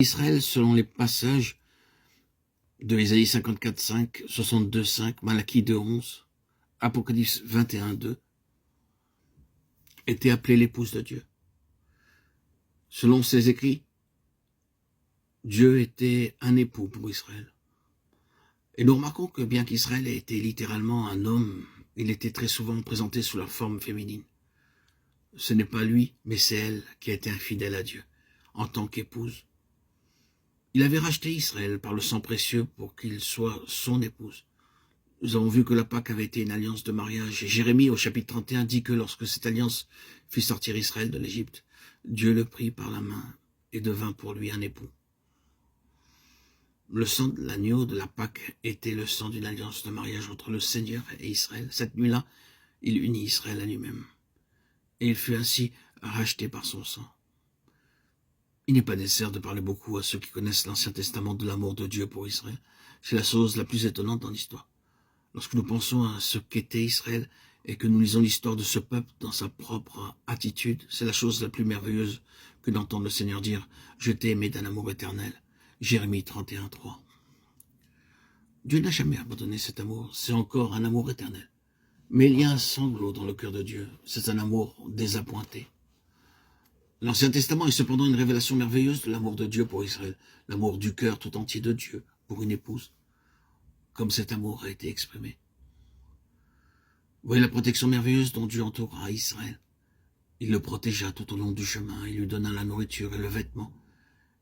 Israël, selon les passages de Ésaïe 54:5, 62:5, Malachie 2:11, Apocalypse 21:2, était appelée l'épouse de Dieu. Selon ces écrits, Dieu était un époux pour Israël. Et nous remarquons que bien qu'Israël ait été littéralement un homme, il était très souvent présenté sous la forme féminine. Ce n'est pas lui, mais c'est elle qui a été infidèle à Dieu, en tant qu'épouse. Il avait racheté Israël par le sang précieux pour qu'il soit son épouse. Nous avons vu que la Pâque avait été une alliance de mariage. Et Jérémie, au chapitre 31, dit que lorsque cette alliance fit sortir Israël de l'Égypte, Dieu le prit par la main et devint pour lui un époux. Le sang de l'agneau de la Pâque était le sang d'une alliance de mariage entre le Seigneur et Israël. Cette nuit-là, il unit Israël à lui-même. Et il fut ainsi racheté par son sang. Il n'est pas nécessaire de parler beaucoup à ceux qui connaissent l'Ancien Testament de l'amour de Dieu pour Israël. C'est la chose la plus étonnante dans l'histoire. Lorsque nous pensons à ce qu'était Israël et que nous lisons l'histoire de ce peuple dans sa propre attitude, c'est la chose la plus merveilleuse que d'entendre le Seigneur dire « Je t'ai aimé d'un amour éternel ». Jérémie 31:3. Dieu n'a jamais abandonné cet amour, c'est encore un amour éternel. Mais il y a un sanglot dans le cœur de Dieu, c'est un amour désappointé. L'Ancien Testament est cependant une révélation merveilleuse de l'amour de Dieu pour Israël, l'amour du cœur tout entier de Dieu pour une épouse, comme cet amour a été exprimé. Vous voyez la protection merveilleuse dont Dieu entoura Israël. Il le protégea tout au long du chemin, il lui donna la nourriture et le vêtement,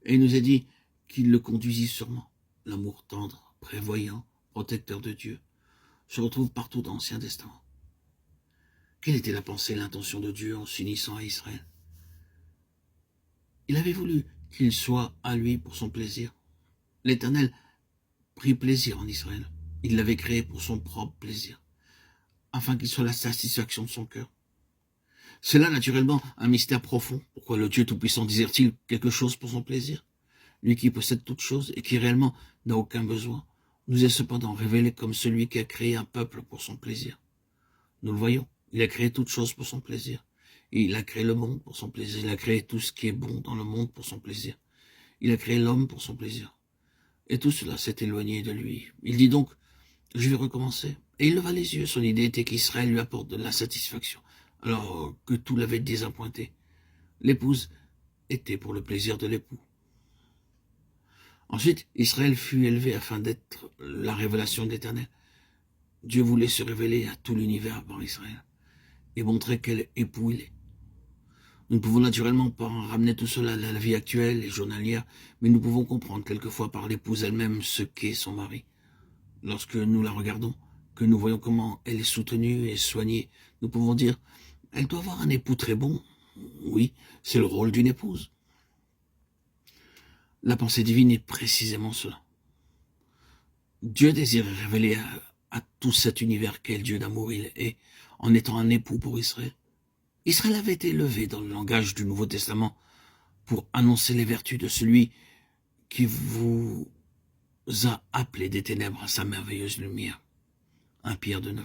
et il nous a dit qu'il le conduisit sûrement. L'amour tendre, prévoyant, protecteur de Dieu, se retrouve partout dans l'Ancien Testament. Quelle était la pensée et l'intention de Dieu en s'unissant à Israël? Il avait voulu qu'il soit à lui pour son plaisir. L'Éternel prit plaisir en Israël. Il l'avait créé pour son propre plaisir, afin qu'il soit la satisfaction de son cœur. C'est là naturellement un mystère profond. Pourquoi le Dieu Tout-Puissant désire-t-il quelque chose pour son plaisir? Lui qui possède toutes choses et qui réellement n'a aucun besoin, nous est cependant révélé comme celui qui a créé un peuple pour son plaisir. Nous le voyons, il a créé toutes choses pour son plaisir. Et il a créé le monde pour son plaisir. Il a créé tout ce qui est bon dans le monde pour son plaisir. Il a créé l'homme pour son plaisir. Et tout cela s'est éloigné de lui. Il dit donc, je vais recommencer. Et il leva les yeux. Son idée était qu'Israël lui apporte de la satisfaction, alors que tout l'avait désappointé. L'épouse était pour le plaisir de l'époux. Ensuite, Israël fut élevé afin d'être la révélation de l'Éternel. Dieu voulait se révéler à tout l'univers par Israël et montrer quel époux il est. Nous ne pouvons naturellement pas ramener tout cela à la vie actuelle et journalière, mais nous pouvons comprendre quelquefois par l'épouse elle-même ce qu'est son mari. Lorsque nous la regardons, que nous voyons comment elle est soutenue et soignée, nous pouvons dire « Elle doit avoir un époux très bon ». Oui, c'est le rôle d'une épouse. La pensée divine est précisément cela. Dieu désire révéler à tout cet univers quel Dieu d'amour il est, en étant un époux pour Israël. Israël avait été élevé dans le langage du Nouveau Testament pour annoncer les vertus de celui qui vous a appelé des ténèbres à sa merveilleuse lumière. 1 Pierre 2:9.